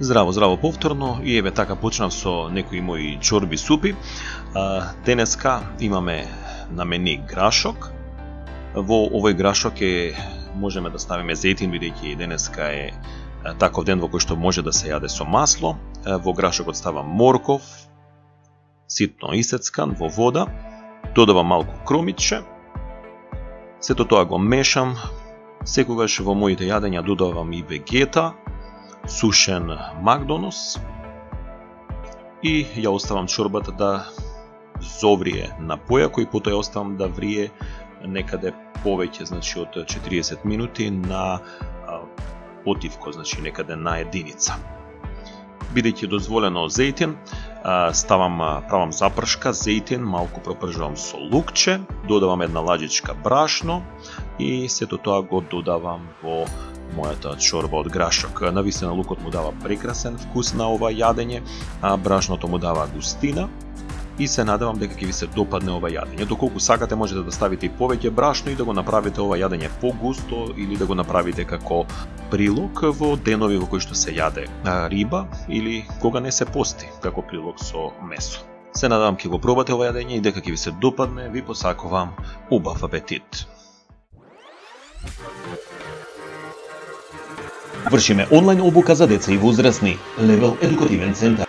Здраво, здраво повторно и еве така почнав со некои мои чорби супи. Денеска имаме на мени грашок. Во овој грашок можеме да ставиме зејтин, бидејќи денеска е таков ден во кој што може да се јаде со масло. Во грашокот ставам морков, ситно исецкан во вода, додавам малку кромиче. Сето тоа го мешам. Секогаш во моите јадења додавам и вегета, сушен макдонос и ја оставам чорбата да зоврие на појако и потоа ја оставам да врие некаде повеќе, значи од 40 минути на потивко, значи некаде на единица. Бидејќи дозволено зејтин, правам запршка, зејтин, малку пропржувам со лукче, додавам една лаџичка брашно и сето тоа го додавам во мојата чорба од грашок. Навистина лукот му дава прекрасен вкус на ова јадење, а брашното му дава густина и се надевам дека ќе ви се допадне ова јадење. Доколку сакате можете да ставите и повеќе брашно и да го направите ова јадење погусто или да го направите како прилог во денови во кои што се јаде риба или кога не се пости како прилог со месо. Се надевам ќе го пробате ова јадење и дека ќе ви се допадне. Ви посакувам убав апетит. Вршиме онлайн обука за деца и возрастни. Левел едукативен центар.